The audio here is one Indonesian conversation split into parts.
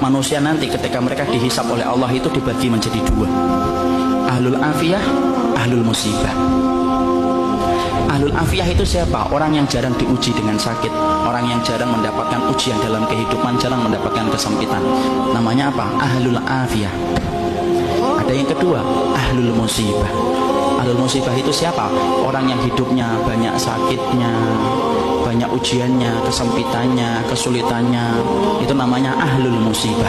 manusia nanti ketika mereka dihisab oleh Allah itu dibagi menjadi dua. Ahlul afiyah, ahlul musibah. Ahlul afiyah itu siapa? Orang yang jarang diuji dengan sakit, orang yang jarang mendapatkan ujian dalam kehidupan, jarang mendapatkan kesempitan. Namanya apa? Ahlul afiyah. Ada yang kedua, ahlul musibah. Ahlul musibah itu siapa? Orang yang hidupnya banyak sakitnya, banyak ujiannya, kesempitannya, kesulitannya. Itu namanya ahlul musibah.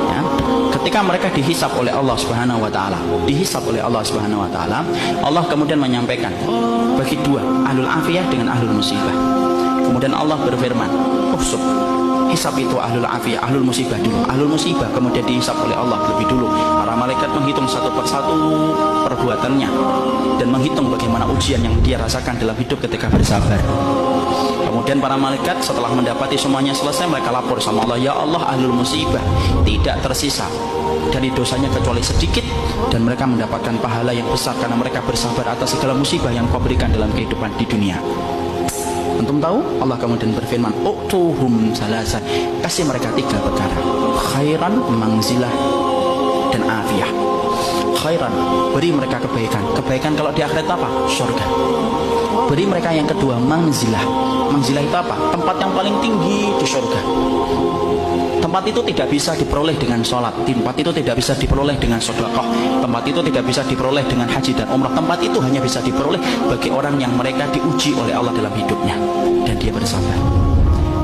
Ya. Ketika mereka dihisab oleh Allah Subhanahu wa taala, dihisab oleh Allah Subhanahu wa taala, Allah kemudian menyampaikan bagi dua, ahlul afiyah dengan ahlul musibah. Kemudian Allah berfirman, "Uhsub." Hisab itu ahlul afiyah, ahlul musibah dulu. Ahlul musibah kemudian dihisab oleh Allah lebih dulu. Para malaikat menghitung satu persatu perbuatannya dan menghitung bagaimana ujian yang dia rasakan dalam hidup ketika bersabar. Kemudian para malaikat setelah mendapati semuanya selesai, mereka lapor sama Allah, "Ya Allah, ahlul musibah tidak tersisa dari dosanya kecuali sedikit, dan mereka mendapatkan pahala yang besar karena mereka bersabar atas segala musibah yang Kau berikan dalam kehidupan di dunia." Antum tahu? Allah kemudian berfirman, "Utuhum salasa." Kasih mereka tiga perkara: khairan, manzilah, dan afiyah. Khairan, beri mereka kebaikan. Kebaikan kalau di akhirat apa? Surga. Beri mereka yang kedua, manzilah. Manzilah itu apa? Tempat yang paling tinggi di surga. Tempat itu tidak bisa diperoleh dengan sholat. Tempat itu tidak bisa diperoleh dengan sedekah. Tempat itu tidak bisa diperoleh dengan haji dan umrah. Tempat itu hanya bisa diperoleh bagi orang yang mereka diuji oleh Allah dalam hidupnya dan dia bersabar.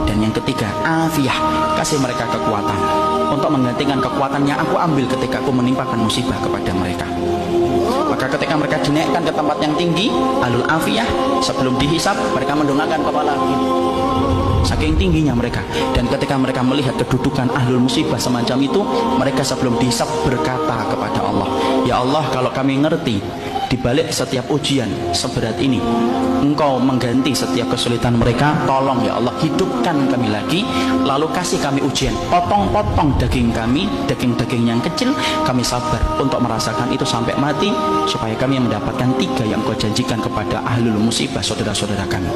Dan yang ketiga, afiyah. Kasih mereka kekuatan untuk menggantikan kekuatan yang aku ambil ketika aku menimpakan musibah kepada mereka. Maka ketika mereka dinaikkan ke tempat yang tinggi, ahlul afiyah, sebelum dihisab mereka mendongakkan kepala saking tingginya mereka. Dan ketika mereka melihat kedudukan ahlul musibah semacam itu, mereka sebelum dihisab berkata kepada Allah, "Ya Allah, kalau kami ngerti di balik setiap ujian seberat ini Engkau mengganti setiap kesulitan mereka, tolong ya Allah hidupkan kami lagi, lalu kasih kami ujian, potong-potong daging kami, daging-daging yang kecil, kami sabar untuk merasakan itu sampai mati, supaya kami mendapatkan tiga yang Kau janjikan kepada ahlul musibah saudara-saudara kami."